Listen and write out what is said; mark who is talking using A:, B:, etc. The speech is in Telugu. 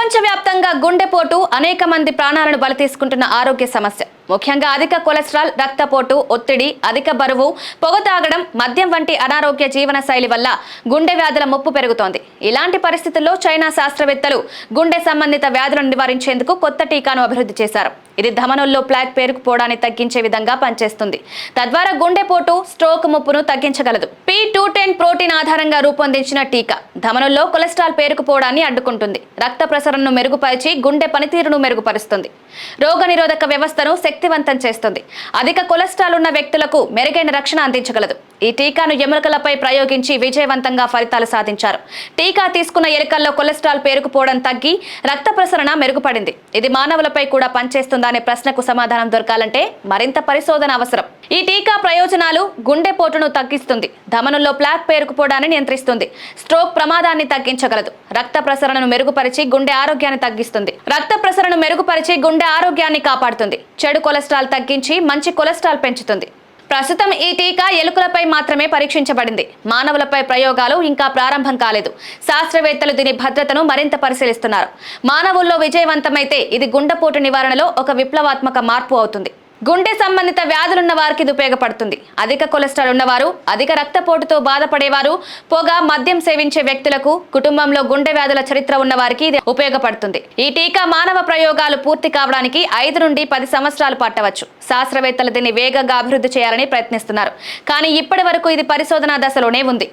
A: ప్రపంచవ్యాప్తంగా గుండెపోటు అనేక మంది ప్రాణాలను బలి తీసుకుంటున్న ఆరోగ్య సమస్య. ముఖ్యంగా అధిక కొలెస్ట్రాల్, రక్తపోటు, ఒత్తిడి, అధిక బరువు, పొగ తాగడం, మద్యం వంటి అనారోగ్య జీవన శైలి వల్ల గుండె వ్యాధుల ముప్పు పెరుగుతోంది. ఇలాంటి పరిస్థితుల్లో చైనా శాస్త్రవేత్తలు గుండె సంబంధిత వ్యాధులను నివారించేందుకు కొత్త టీకాను అభివృద్ధి చేశారు. ఇది ధమనుల్లో ప్లాక్ పేరుకుపోవడాన్ని తగ్గించే విధంగా పనిచేస్తుంది. తద్వారా గుండెపోటు, స్ట్రోక్ ముప్పును తగ్గించగలదు. P210 ప్రోటీన్ ఆధారంగా రూపొందించిన టీకా ధమనుల్లో కొలెస్ట్రాల్ పేరుకుపోవడాన్ని అడ్డుకుంటుంది. రక్త ప్రసరణను మెరుగుపరిచి గుండె పనితీరును మెరుగుపరుస్తుంది. రోగనిరోధక వ్యవస్థను శక్తివంతం చేస్తుంది. అధిక కొలెస్ట్రాల్ ఉన్న వ్యక్తులకు మెరుగైన రక్షణ అందించగలదు. ఈ టీకాను ఎముకలపై ప్రయోగించి విజయవంతంగా ఫలితాలు సాధించారు. టీకా తీసుకున్న ఎలుకల్లో కొలెస్ట్రాల్ పేరుకుపోవడం తగ్గి రక్త ప్రసరణ మెరుగుపడింది. ఇది మానవులపై కూడా పనిచేస్తుందనే ప్రశ్నకు సమాధానం దొరకాలంటే మరింత పరిశోధన అవసరం. ఈ టీకా ప్రయోజనాలు: గుండెపోటును తగ్గిస్తుంది, ధమనుల్లో ప్లాక్ పేరుకుపోవడాన్ని నియంత్రిస్తుంది, స్ట్రోక్ ప్రమాదాన్ని తగ్గించగలదు, రక్త ప్రసరణను మెరుగుపరిచి గుండె ఆరోగ్యాన్ని తగ్గిస్తుంది, రక్త ప్రసరణను మెరుగుపరిచి గుండె ఆరోగ్యాన్ని కాపాడుతుంది, చెడు కొలెస్ట్రాల్ తగ్గించి మంచి కొలెస్ట్రాల్ పెంచుతుంది. ప్రస్తుతం ఈ టీకా ఎలుకలపై మాత్రమే పరీక్షించబడింది. మానవులపై ప్రయోగాలు ఇంకా ప్రారంభం కాలేదు. శాస్త్రవేత్తలు దీని భద్రతను మరింత పరిశీలిస్తున్నారు. మానవుల్లో విజయవంతమైతే ఇది గుండెపోటు నివారణలో ఒక విప్లవాత్మక మార్పు అవుతుంది. గుండె సంబంధిత వ్యాధులున్న వారికి ఇది ఉపయోగపడుతుంది. అధిక కొలెస్ట్రాల్ ఉన్నవారు, అధిక రక్తపోటుతో బాధపడేవారు, పొగ, మద్యం సేవించే వ్యక్తులకు, కుటుంబంలో గుండె వ్యాధుల చరిత్ర ఉన్న వారికి ఇది ఉపయోగపడుతుంది. ఈ టీకా మానవ ప్రయోగాలు పూర్తి కావడానికి 5 నుండి 10 సంవత్సరాలు పట్టవచ్చు. శాస్త్రవేత్తలు దీన్ని వేగంగా అభివృద్ధి చేయాలని ప్రయత్నిస్తున్నారు. కానీ ఇప్పటి వరకు ఇది పరిశోధనా దశలోనే ఉంది.